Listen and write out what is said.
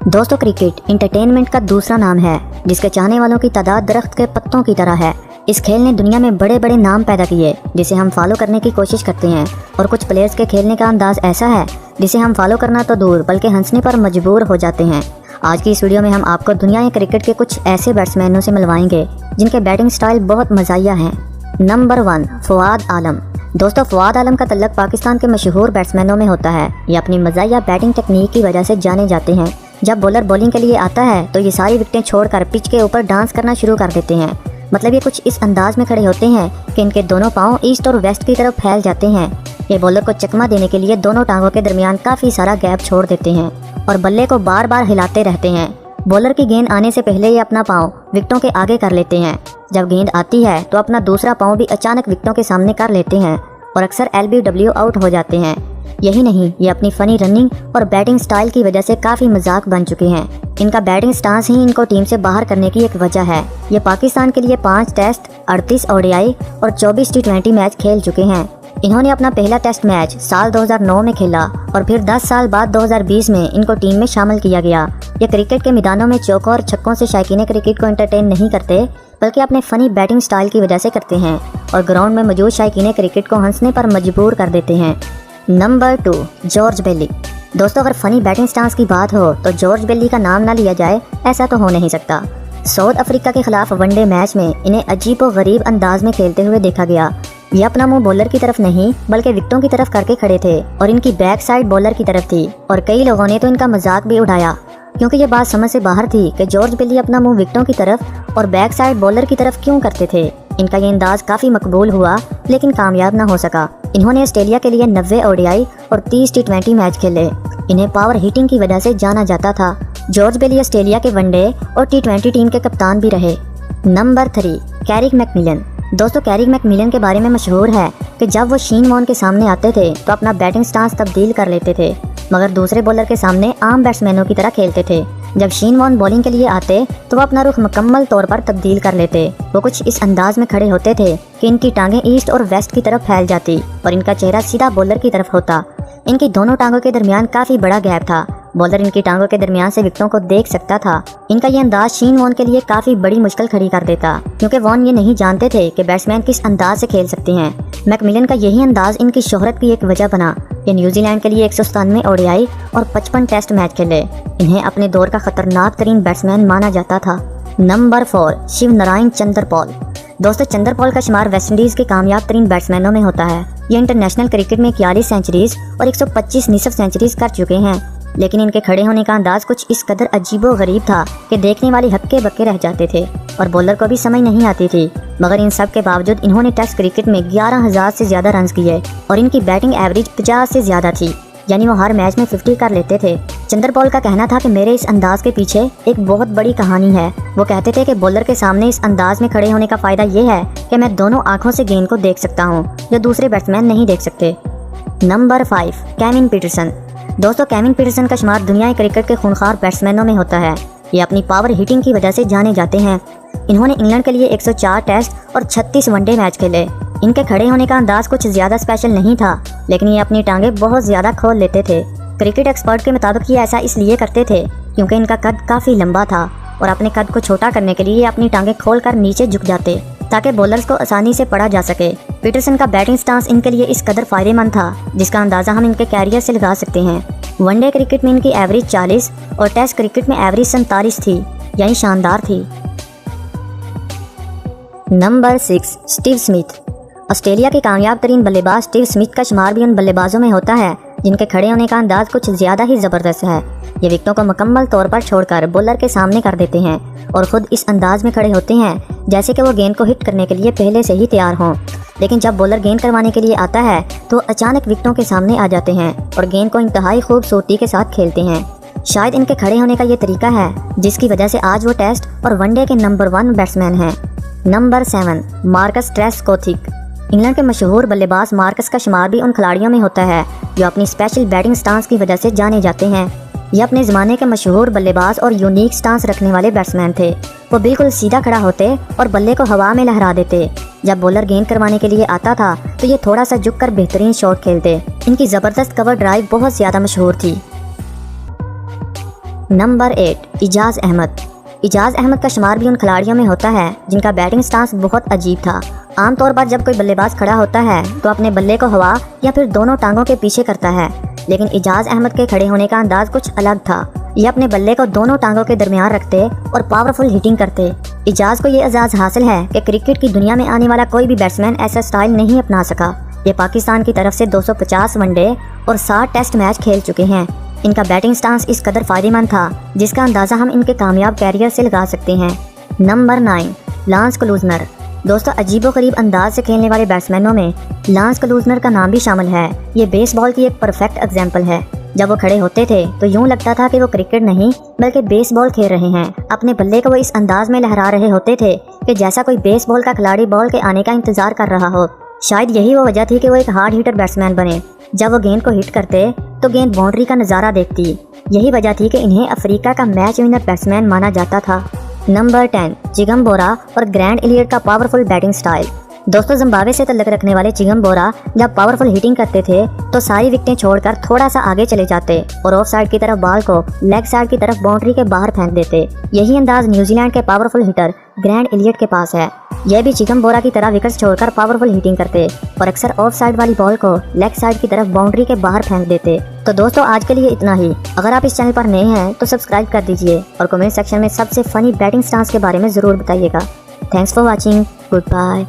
दोस्तों, cricket entertainment का दूसरा नाम है जिसके चाहने वालों की तादाद दरख्त के पत्तों की तरह है। इस खेल ने दुनिया में बड़े बड़े नाम पैदा किए जिसे हम फॉलो करने की कोशिश करते हैं, और कुछ प्लेयर्स के खेलने का अंदाज ऐसा है जिसे हम फॉलो करना तो दूर बल्कि हंसने पर मजबूर हो जाते हैं। आज की इस वीडियो में हम आपको दुनिया के क्रिकेट के कुछ ऐसे बैट्समैनों से मिलवाएंगे जिनके बैटिंग स्टाइल बहुत मज़ाहिया हैं। नंबर 1, फवाद आलम। दोस्तों, फवाद आलम का तल्लक पाकिस्तान के मशहूर बैट्समैनों में होता है। ये अपनी मज़ाहिया बैटिंग टेक्निक की वजह से जाने जाते हैं। जब बॉलर बॉलिंग के लिए आता है तो ये सारी विकेटें छोड़कर पिच के ऊपर डांस करना शुरू कर देते हैं। मतलब ये कुछ इस अंदाज में खड़े होते हैं कि इनके दोनों पाँव ईस्ट और वेस्ट की तरफ फैल जाते हैं। ये बॉलर को चकमा देने के लिए दोनों टांगों के दरमियान काफ़ी सारा गैप छोड़ देते हैं और बल्ले को बार बार हिलाते रहते हैं। बॉलर की गेंद आने से पहले ये अपना पाँव विकेटों के आगे कर लेते हैं। जब गेंद आती है तो अपना दूसरा पाँव भी अचानक विकेटों के सामने कर लेते हैं और अक्सर LBW आउट हो जाते हैं। यही नहीं, ये अपनी फनी रनिंग और बैटिंग स्टाइल की वजह से काफ़ी मजाक बन चुके हैं। इनका बैटिंग स्टांस ही इनको टीम से बाहर करने की एक वजह है। ये पाकिस्तान के लिए 5 टेस्ट, 38 ODI और 24 T20 मैच खेल चुके हैं। इन्होंने अपना पहला टेस्ट मैच साल 2009 में खेला और फिर 10 साल बाद 2020 में इनको टीम में शामिल किया गया। ये क्रिकेट के मैदानों में चौकों और छक्कों से शायकीन क्रिकेट को एंटरटेन नहीं करते बल्कि अपने फनी बैटिंग स्टाइल की वजह से करते हैं और ग्राउंड में मौजूद शायकीन क्रिकेट को हंसने पर मजबूर कर देते हैं। नंबर 2, जॉर्ज बेली। दोस्तों, अगर फनी बैटिंग स्टांस की बात हो तो जॉर्ज बेली का नाम ना लिया जाए ऐसा तो हो नहीं सकता। साउथ अफ्रीका के खिलाफ वनडे मैच में इन्हें अजीब व गरीब अंदाज में खेलते हुए देखा गया। ये अपना मुंह बॉलर की तरफ नहीं बल्कि विकेटों की तरफ करके खड़े थे और इनकी बैक साइड बॉलर की तरफ थी, और कई लोगों ने तो इनका मजाक भी उड़ाया क्योंकि ये बात समझ से बाहर थी कि जॉर्ज बेली अपना मुंह विकेटों की तरफ और बैक साइड बॉलर की तरफ क्यों करते थे। इनका ये अंदाज काफ़ी मकबूल हुआ लेकिन कामयाब ना हो सका। इन्होंने ऑस्ट्रेलिया के लिए 90 ODI और 30 T20 मैच खेले। इन्हें पावर हिटिंग की वजह से जाना जाता था। जॉर्ज बेली ऑस्ट्रेलिया के वनडे और T20 टीम के कप्तान भी रहे। Number 3, Carrick Macmillan. दोस्तों, कैरिक मैकमिलन के बारे में मशहूर है कि जब वो शेन वॉर्न के सामने आते थे तो अपना बैटिंग स्टांस तब्दील कर लेते थे, मगर दूसरे बॉलर के सामने आम बैट्समैनों की तरह खेलते थे। जब शेन वॉर्न बॉलिंग के लिए आते तो वो अपना रुख मुकम्मल तौर पर तब्दील कर लेते। वो कुछ इस अंदाज में खड़े होते थे कि इनकी टांगें ईस्ट और वेस्ट की तरफ फैल जाती और इनका चेहरा सीधा बॉलर की तरफ होता। इनकी दोनों टांगों के दरमियान काफ़ी बड़ा गैप था। बॉलर इनकी टांगों के दरमियान से विकेटों को देख सकता था। इनका ये अंदाज शेन वॉर्न के लिए काफ़ी बड़ी मुश्किल खड़ी कर देता क्योंकि वॉर्न ये नहीं जानते थे कि बैट्समैन किस अंदाज से खेल सकते हैं। मैकमिलन का यही अंदाज इनकी शोहरत की एक वजह बना। ये न्यूजीलैंड के लिए 197 ODI और 55 टेस्ट मैच खेले। इन्हें अपने दौर का खतरनाक तरीन बैट्समैन माना जाता था। नंबर 4, शिवनारायण चंद्रपॉल। दोस्तों, चंद्रपॉल का शुमार वेस्टइंडीज़ के कामयाब तरीन बैट्समैनों में होता है। ये इंटरनेशनल क्रिकेट में 41 सेंचुरीज और 125 निसफ सेंचुरीज कर चुके हैं, लेकिन इनके खड़े होने का अंदाज कुछ इस कदर अजीबो गरीब था कि देखने वाले हक्के बक्के रह जाते थे और बॉलर को भी समझ नहीं आती थी। मगर इन सब के बावजूद इन्होंने टेस्ट क्रिकेट में 11,000 से ज़्यादा रन किए और इनकी बैटिंग एवरेज 50 से ज़्यादा थी, यानी वो हर मैच में 50 कर लेते थे। चंद्रपॉल का कहना था कि मेरे इस अंदाज के पीछे एक बहुत बड़ी कहानी है। वो कहते थे कि बॉलर के सामने इस अंदाज में खड़े होने का फ़ायदा ये है कि मैं दोनों आँखों से गेंद को देख सकता हूँ जो दूसरे बैट्समैन नहीं देख सकते। Number 5, Kevin Pietersen. दोस्तों, केविन पीटरसन का शुमार दुनिया क्रिकेट के खूंखार बैट्समैनों में होता है। ये अपनी पावर हिटिंग की वजह से जाने जाते हैं। इन्होंने इंग्लैंड के लिए 104 टेस्ट और 36 वनडे मैच खेले। इनके खड़े होने का अंदाज कुछ ज़्यादा स्पेशल नहीं था, लेकिन ये अपनी टांगें बहुत ज़्यादा खोल लेते थे। क्रिकेट एक्सपर्ट के मुताबिक ये ऐसा इसलिए करते थे क्योंकि इनका कद काफ़ी लंबा था और अपने कद को छोटा करने के लिए अपनी टांगें खोलकर नीचे झुक जाते ताकि बॉलर्स को आसानी से पढ़ा जा सके। पीटरसन का बैटिंग स्टांस इनके लिए इस कदर फ़ायदेमंद था जिसका अंदाज़ा हम इनके कैरियर से लगा सकते हैं। वनडे क्रिकेट में इनकी एवरेज 40 और टेस्ट क्रिकेट में एवरेज 47 थी, यानी शानदार थी। Number 6, Steve Smith. ऑस्ट्रेलिया के कामयाब तरीन बल्लेबाज स्टीव स्मिथ का शुमार भी उन बल्लेबाजों में होता है जिनके खड़े होने का अंदाज कुछ ज़्यादा ही ज़बरदस्त है। ये विकेटों को मुकम्मल तौर पर छोड़कर बॉलर के सामने कर देते हैं और ख़ुद इस अंदाज में खड़े होते हैं जैसे कि वो गेंद को हिट करने के लिए पहले से ही तैयार हों। लेकिन जब बॉलर गेंद करवाने के लिए आता है तो अचानक विकेटों के सामने आ जाते हैं और गेंद को इंतहाई खूबसूरती के साथ खेलते हैं। शायद इनके खड़े होने का ये तरीका है जिसकी वजह से आज वो टेस्ट और वनडे के नंबर 1 बैट्समैन हैं। Number 7, Marcus Trescothick. इंग्लैंड के मशहूर बल्लेबाज मार्कस का शुमार भी उन खिलाड़ियों में होता है जो अपनी स्पेशल बैटिंग स्टांस की वजह से जाने जाते हैं। ये अपने ज़माने के मशहूर बल्लेबाज और यूनिक स्टांस रखने वाले बैट्समैन थे। वो बिल्कुल सीधा खड़ा होते और बल्ले को हवा में लहरा देते। जब बॉलर गेंद करवाने के लिए आता था तो ये थोड़ा सा झुककर बेहतरीन शॉट खेलते। इनकी ज़बरदस्त कवर ड्राइव बहुत ज़्यादा मशहूर थी। नंबर 8 इजाज़ अहमद। इजाज़ अहमद का शुमार भी उन खिलाड़ियों में होता है जिनका बैटिंग स्टांस बहुत अजीब था। आमतौर पर जब कोई बल्लेबाज खड़ा होता है तो अपने बल्ले को हवा या फिर दोनों टांगों के पीछे करता है, लेकिन इजाज़ अहमद के खड़े होने का अंदाज कुछ अलग था। ये अपने बल्ले को दोनों टांगों के दरमियान रखते और पावरफुल हिटिंग करते। इजाज़ को ये एजाज़ हासिल है कि क्रिकेट की दुनिया में आने वाला कोई भी बैट्समैन ऐसा स्टाइल नहीं अपना सका। ये पाकिस्तान की तरफ से 250 वनडे और 60 टेस्ट मैच खेल चुके हैं। इनका बैटिंग स्टांस इस कदर फायदेमंद था जिसका अंदाज़ा हम इनके कामयाब कैरियर से लगा सकते हैं। Number 9 lance Klusener. दोस्तों, अजीबोगरीब अंदाज से खेलने वाले बैट्समैनों में लांस क्लूजनर का नाम भी शामिल है। ये बेसबॉल की एक परफेक्ट एग्जाम्पल है। जब वो खड़े होते थे तो यूं लगता था कि वो क्रिकेट नहीं बल्कि बेसबॉल खेल रहे हैं। अपने बल्ले को वो इस अंदाज में लहरा रहे होते थे कि जैसा कोई बेसबॉल का खिलाड़ी बॉल के आने का इंतजार कर रहा हो। शायद यही वो वजह थी कि वो एक हार्ड हिटर बैट्समैन बने। जब वो गेंद को हिट करते तो गेंद बाउंड्री का नज़ारा देखती। यही वजह थी कि इन्हें अफ्रीका का मैच विनर बैट्समैन माना जाता था। नंबर 10 चिगम बोरा और ग्रैंड इलियट का पावरफुल बैटिंग स्टाइल। दोस्तों, जिम्बाब्वे से तल्लुक़ रखने वाले चिगम बोरा जब पावरफुल हिटिंग करते थे तो सारी विकेटें छोड़कर थोड़ा सा आगे चले जाते और ऑफ साइड की तरफ बॉल को लेग साइड की तरफ बाउंड्री के बाहर फेंक देते। यही अंदाज न्यूजीलैंड के पावरफुल हिटर ग्रैंड इलियट के पास है। यह भी चिगम बोरा की तरह विकेट्स छोड़कर पावरफुल हिटिंग करते और अक्सर ऑफ साइड वाली बॉल को लेग साइड की तरफ बाउंड्री के बाहर फेंक देते। तो दोस्तों, आज के लिए इतना ही। अगर आप इस चैनल पर नए हैं तो सब्सक्राइब कर दीजिए और कमेंट सेक्शन में सबसे फनी बैटिंग स्टांस के बारे में ज़रूर बताइएगा। Thanks for watching. Good bye.